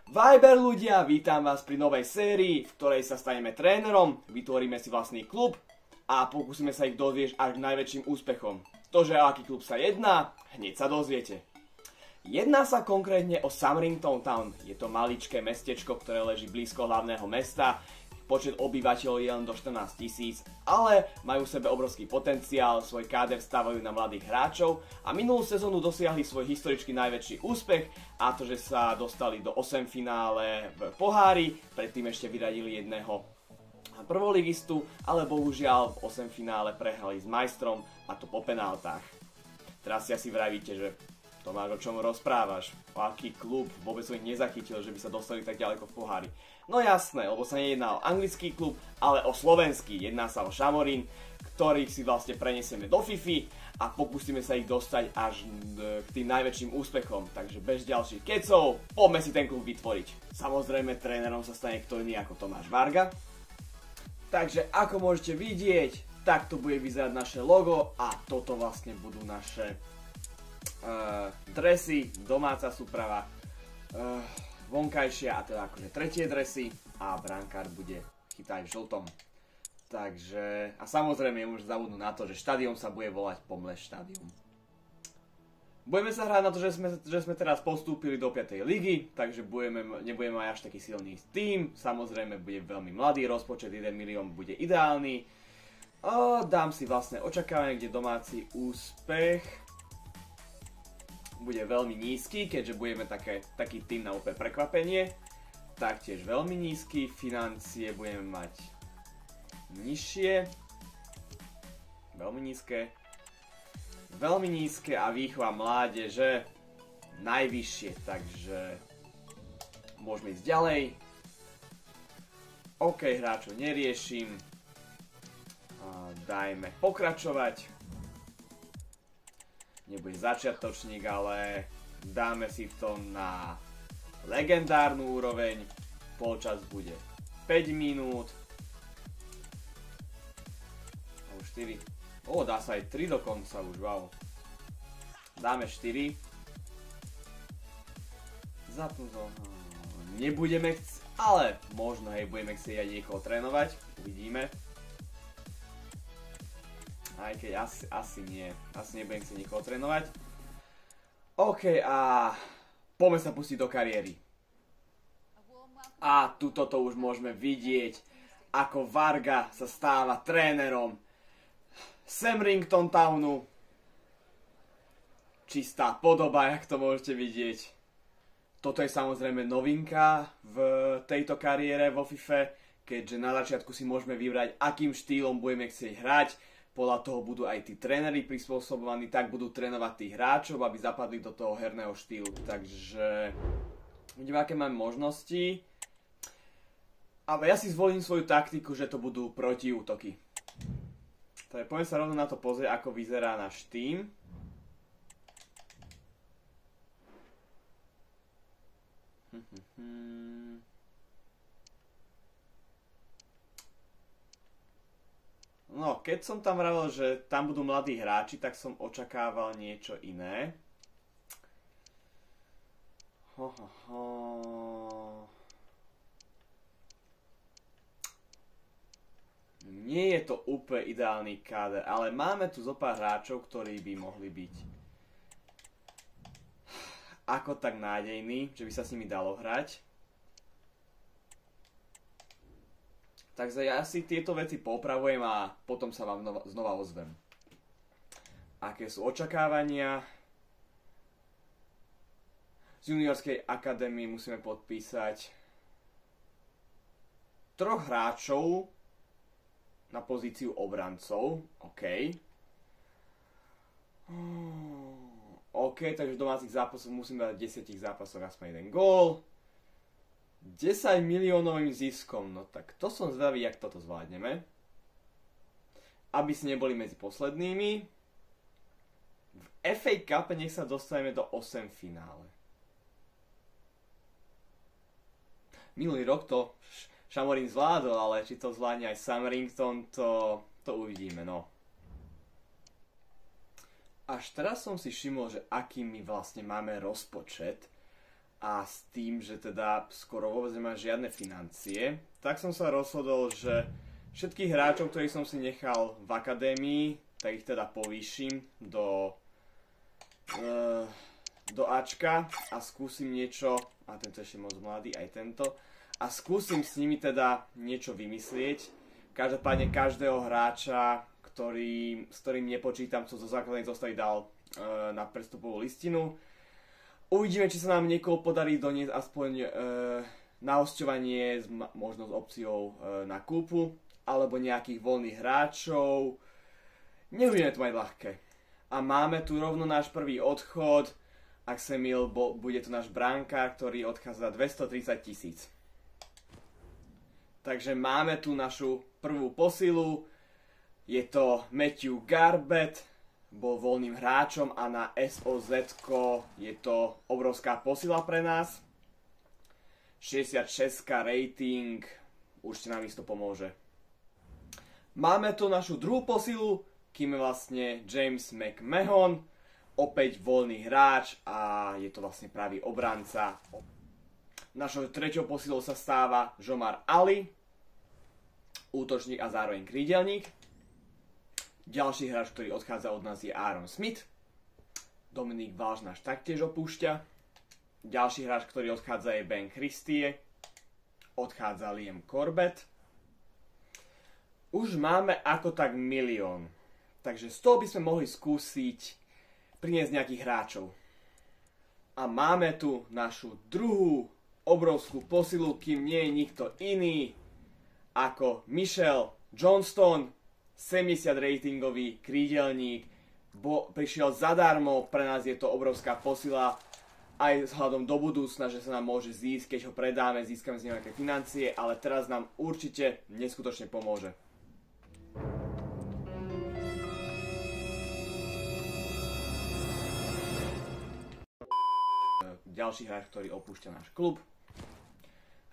Viber ľudia, vítam vás pri novej sérii, v ktorej sa staneme trénerom, vytvoríme si vlastný klub a pokúsime sa ich dozvieť až k najväčším úspechom. To, že o aký klub sa jedná, hneď sa dozviete. Jedná sa konkrétne o Sumrington Town. Je to maličké mestečko, ktoré leží blízko hlavného mesta. Počet obyvateľov je len do 14 000, ale majú v sebe obrovský potenciál, svoj káder stavajú na mladých hráčov a minulú sezónu dosiahli svoj historicky najväčší úspech, a to, že sa dostali do 8 finále v pohári, predtým ešte vyradili jedného prvoligistu, ale bohužiaľ v 8 finále prehrali s majstrom, a to po penáltach. Teraz si asi vravíte, že Tomáš, o čom rozprávaš? O aký klub? Vôbec som ich nezachytil, že by sa dostali tak ďaleko v pohári. No jasné, lebo sa nejedná o anglický klub, ale o slovenský. Jedná sa o Šamorín, ktorých si vlastne prenesieme do Fify a pokúsime sa ich dostať až k tým najväčším úspechom. Takže bez ďalších kecov, poďme si ten klub vytvoriť. Samozrejme, trénerom sa stane kto iný ako Tomáš Varga. Takže ako môžete vidieť, takto bude vyzerať naše logo a toto vlastne budú naše dresy, domáca súprava, vonkajšia a teda akože tretie dresy a brankár bude chytať v žltom. Takže, a samozrejme nemôžem zabudnúť na to, že štadión sa bude volať Pomles štadión. Budeme sa hrať na to, že sme teraz postúpili do 5. ligy, takže nebudeme mať až taký silný tím. Samozrejme bude veľmi mladý, rozpočet 1 milión bude ideálny. Dám si vlastne očakávanie, kde domáci úspech bude veľmi nízky, keďže budeme taký tým na úplne prekvapenie. Taktiež veľmi nízky, financie budeme mať nižšie, veľmi nízke a výchova mládeže najvyššie, takže môžeme ísť ďalej. OK, hráčov neriešim, dajme pokračovať. Nebude začiatočník, ale dáme si to na legendárnu úroveň. Polčas bude 5 minút. A už 4. Dá sa aj 3 dokonca už, wow. Dáme 4. Zapnú to. Nebudeme ale možno, budeme chcieť aj niekoho trénovať. Uvidíme. Aj keď asi nie. Asi nebudem chcieť nikoho trénovať. OK, a poďme sa pustiť do kariéry. A tuto to už môžeme vidieť, ako Varga sa stáva trénerom Sumrington Townu. Čistá podoba, jak to môžete vidieť. Toto je samozrejme novinka v tejto kariére vo FIFA, keďže na začiatku si môžeme vybrať, akým štýlom budeme chcieť hrať. Podľa toho budú aj tí tréneri prispôsobovaní, tak budú trénovať tých hráčov, aby zapadli do toho herného štýlu. Takže vidíme, aké mám možnosti. Ale ja si zvolím svoju taktiku, že to budú protiútoky. Takže poďme sa rovno na to pozrieť, ako vyzerá náš tým. No, keď som tam vravel, že tam budú mladí hráči, tak som očakával niečo iné. Nie je to úplne ideálny káder, ale máme tu zopár hráčov, ktorí by mohli byť ako tak nádejní, že by sa s nimi dalo hrať. Takže ja si tieto veci popravujem a potom sa vám znova ozvem. Aké sú očakávania? Z juniorskej akadémie musíme podpísať 3 hráčov na pozíciu obrancov. OK. OK, takže v domácich zápasoch musíme dať v 10 zápasoch aspoň 1 gól. 10 miliónovým ziskom, no tak to som zvedavý, jak toto zvládneme. Aby si neboli medzi poslednými. V FA Cup nech sa dostaneme do 8 finále. Minulý rok to Šamorín zvládol, ale či to zvládne aj Sumrington, to uvidíme, no. Až teraz som si všimol, že aký my vlastne máme rozpočet. a s tým, že teda skoro vôbec nemám žiadne financie, tak som sa rozhodol, že všetkých hráčov, ktorých som si nechal v akadémii, tak ich teda povýšim do Ačka a skúsim niečo, a tento ešte moc mladý, aj tento, a skúsim s nimi teda niečo vymyslieť. Každopádne každého hráča, s ktorým nepočítam, čo zo základnej zostavy dal na prestupovú listinu. Uvidíme, či sa nám niekoho podarí doniesť aspoň na hosťovanie, možno s opciou na kúpu, alebo nejakých voľných hráčov. Nebudeme to mať ľahké. A máme tu rovno náš prvý odchod. Ak sa mýl, bude to náš brankár, ktorý odchádza 230 000. Takže máme tu našu prvú posilu. Je to Matthew Garbutt, bol voľným hráčom a na SOZ je to obrovská posila pre nás. 66 rating, určite nám isto pomôže. Máme tu našu druhú posilu, kým je vlastne James McMahon, opäť voľný hráč a je to vlastne pravý obranca. Našou treťou posilou sa stáva Jomar Ali, útočník a zároveň krídelník. Ďalší hráč, ktorý odchádza od nás, je Aaron Smith. Dominik Walsh náš taktiež opúšťa. Ďalší hráč, ktorý odchádza, je Ben Christie. Odchádza Liam Corbett. Už máme ako tak 1 000 000. Takže z toho by sme mohli skúsiť priniesť nejakých hráčov. A máme tu našu druhú obrovskú posilu, kým nie je nikto iný ako Michel Johnston, 70 ratingový krídelník, prišiel zadarmo, pre nás je to obrovská posila, aj vzhľadom do budúcna, že sa nám môže zísť, keď ho predáme, získame z neho nejaké financie, ale teraz nám určite neskutočne pomôže. Ďalší hráč, ktorý opúšťa náš klub.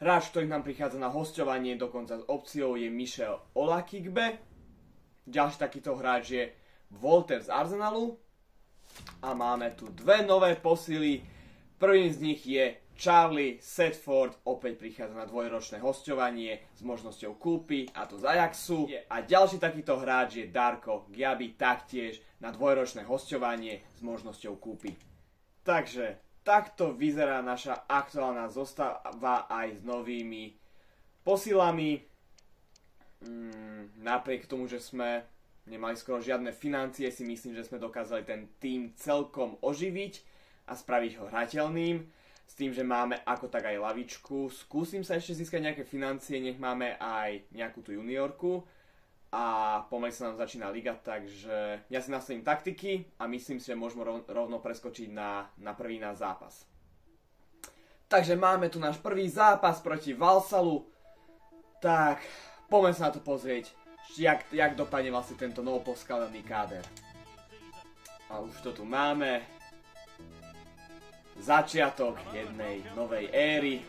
Hráč, ktorý nám prichádza na hosťovanie dokonca s opciou, je Michel Olakigbe. Ďalší takýto hráč je Walter z Arsenalu. A máme tu dve nové posily. Prvým z nich je Charlie Sedford, opäť prichádza na dvojročné hosťovanie s možnosťou kúpy, a to z Ajaxu. A ďalší takýto hráč je Darko Gyabi, taktiež na dvojročné hosťovanie s možnosťou kúpy. Takže takto vyzerá naša aktuálna zostava aj s novými posilami. Napriek tomu, že sme nemali skoro žiadne financie, si myslím, že sme dokázali ten tým celkom oživiť a spraviť ho hrateľným. S tým, že máme ako tak aj lavičku. Skúsim sa ešte získať nejaké financie, nech máme aj nejakú tú juniorku. A pomaly sa nám začína liga, takže ja si nastavím taktiky a myslím si, že môžeme rovno preskočiť na prvý náš zápas. Takže máme tu náš prvý zápas proti Walsalu. Tak, poďme sa na to pozrieť, jak dopadne vlastne tento novoposkalený káder. A už to tu máme. Začiatok jednej novej éry.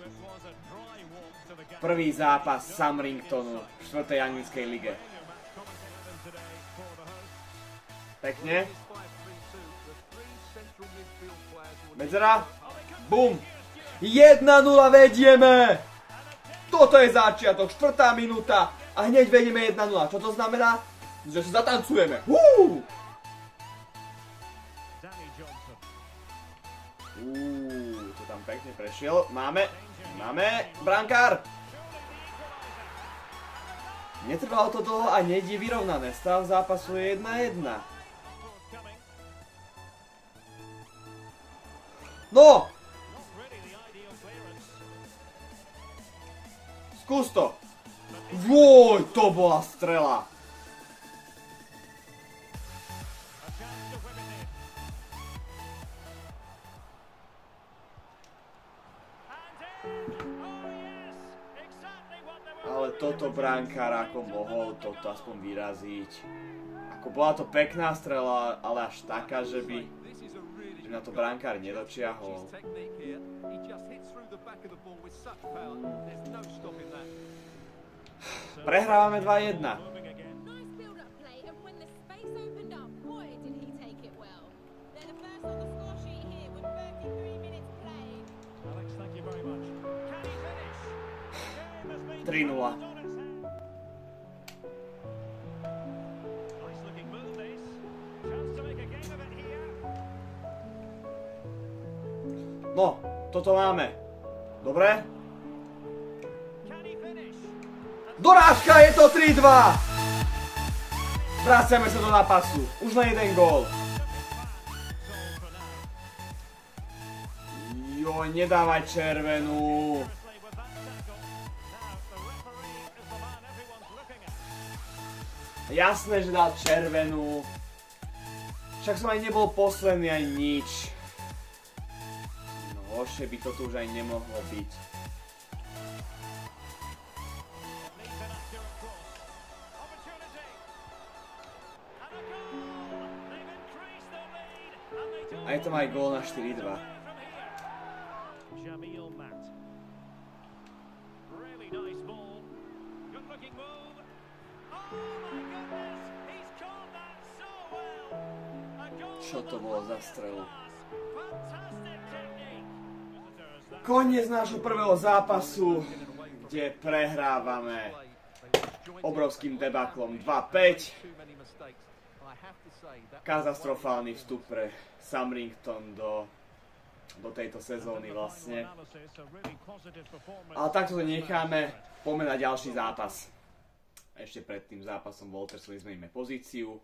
Prvý zápas Sumringtonu v 4. anglickej lige. Pekne. Medzera. Bum. 1-0 vedieme. Toto je začiatok, 4. minúta a hneď vedieme 1-0. Čo to znamená? Že sa zatancujeme. To tam pekne prešiel. Máme brankár. Netrvalo to dlho a hneď je vyrovnané. Stav zápasu je 1-1. No! Skús to! Voj, to bola strela! Ale toto brankár ako mohol toto aspoň vyraziť. Ako bola to pekná strela, ale až taká, že by na to brankár nedočiahol. Prehrávame 2-1. 3-0. No, toto máme. Dobre? Dorážka, je to 3-2! Vraciame sa do zápasu. Už na jeden gól. Joj, nedávaj červenú. Jasné, že dal červenú. Však som aj nebol posledný, aj nič. No, horšie by to tu už aj nemohlo byť. A je tam aj gól na 4-2. Čo to bolo za strelu? Koniec nášho prvého zápasu, kde prehrávame obrovským debaklom 2-5. Katastrofálny vstup pre Sumrington do tejto sezóny vlastne. Ale takto to necháme, poďme na ďalší zápas. Ešte pred tým zápasom Woltersovi zmeníme pozíciu.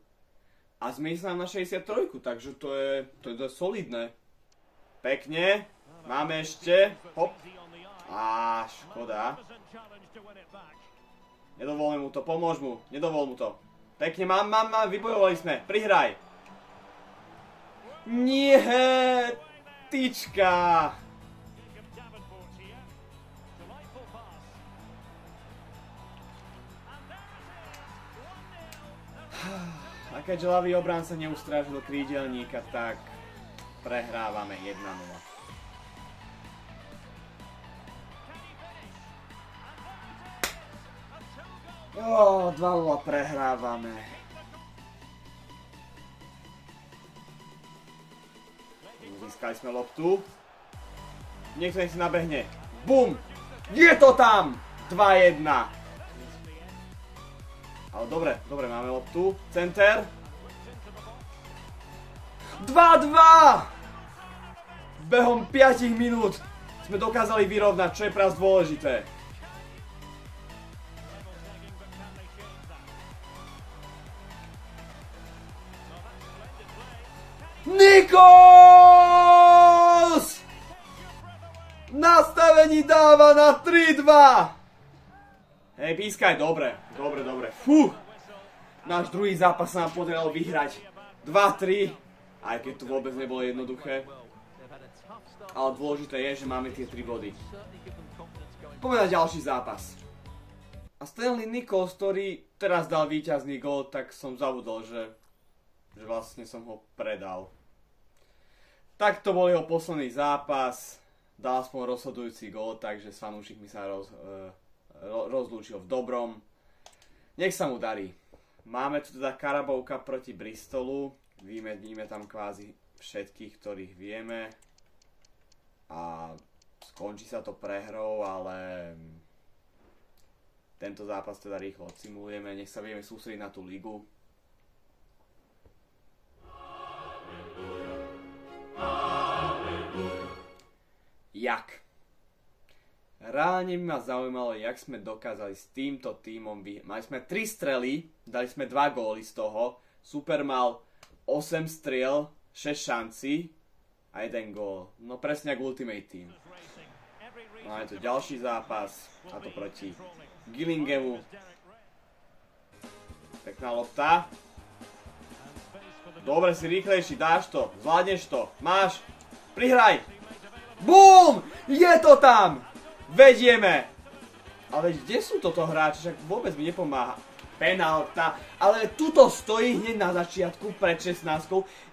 A zmení sa nám na 63, takže to je solidné. Pekne. Máme ešte. Hop. Á, škoda. Nedovolím mu to, pomôž mu. Nedovol mu to. Pekne, mám, vybojovali sme. Prihraj. Nie, tyčka. A keďže ľavý obránca neustrážil krídelníka, tak prehrávame 1-0. Ó, 2-0 prehrávame. Získali sme loptu. Niekto nech si nabehne. Bum! Je to tam! 2-1. Ale dobre, máme loptu. Center. 2-2! Behom 5 minút sme dokázali vyrovnať, čo je pre nás dôležité. Nikos! Nastavení dáva na 3-2. Hej, pískaj, dobre. Fú. Náš druhý zápas sa nám podarilo vyhrať 2-3, aj keď to vôbec nebolo jednoduché. Ale dôležité je, že máme tie 3 body. Poďme na ďalší zápas. A Stanley Nichols, ktorý teraz dal víťazný gól, tak som zabudol, že vlastne som ho predal. Tak to bol jeho posledný zápas. Dal aspoň rozhodujúci gól, takže s fanúšikmi sa rozlúčil v dobrom. Nech sa mu darí. Máme tu teda Carabao Cup proti Bristolu. Vymeníme tam kvázi všetkých, ktorých vieme. A skončí sa to prehrou, ale tento zápas teda rýchlo odsimulujeme. Nech sa vieme sústrediť na tú ligu. Jak? Reálne by ma zaujímalo, jak sme dokázali s týmto tímom vyhrať. Mali sme 3 strely, dali sme 2 góly z toho. Super mal 8 striel, 6 šancí a 1 gól. No presne ako Ultimate Team. No je to ďalší zápas, a to proti Gillinghamu. Pekná lopta. Dobre, si rýchlejší, dáš to, zvládneš to, máš, prihraj. BUM! Je to tam! Vedieme! Ale kde sú toto hráči? Však vôbec mi nepomáha. Penálta. Ale tuto stojí hneď na začiatku pred 16.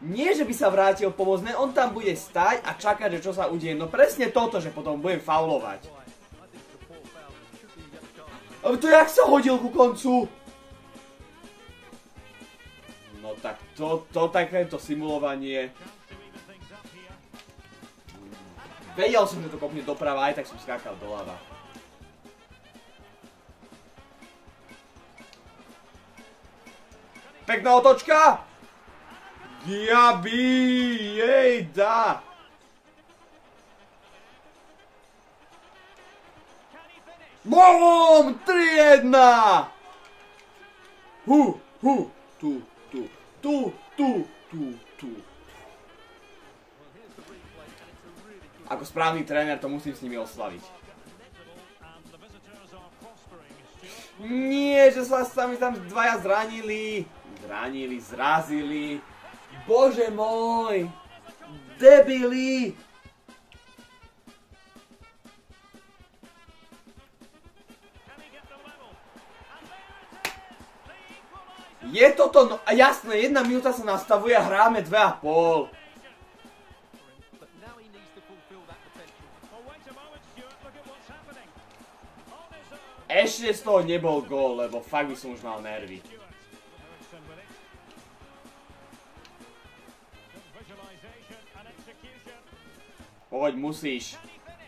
Nie, že by sa vrátil pomôcť, on tam bude stáť a čakať, že čo sa udeje. No presne toto, že potom budem faulovať. Ale to jak sa hodil ku koncu? No tak takéto simulovanie. Vedel som, že to kopne doprava, aj tak som skákal doľava. Pekná otočka. Diaby, jejda. Bum, 3-1. Tu. Ako správny tréner to musím s nimi oslaviť. Nie, že sa mi tam dvaja zranili. Zrazili. Bože môj. Debili. Je toto, no jasné, 1 minúta sa nastavuje a hráme 2,5. Ešte z toho nebol gól, lebo fakt by som už mal nervy. Poď, musíš.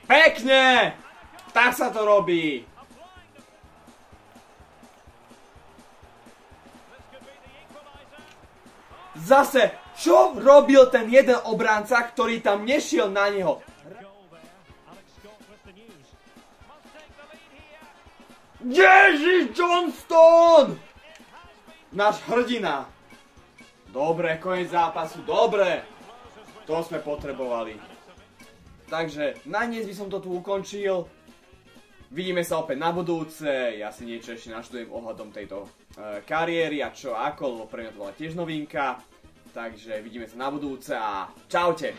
Pekne! Tak sa to robí. Zase, čo robil ten jeden obránca, ktorý tam nešiel na neho? Ježiš, Johnston! Náš hrdina. Dobre, koniec zápasu, dobre. To sme potrebovali. Takže, na dnes by som to tu ukončil. Vidíme sa opäť na budúce. Ja si niečo ešte naštudujem ohľadom tejto kariéry a čo ako, lebo pre mňa to bola tiež novinka. Takže vidíme sa na budúce a čaute.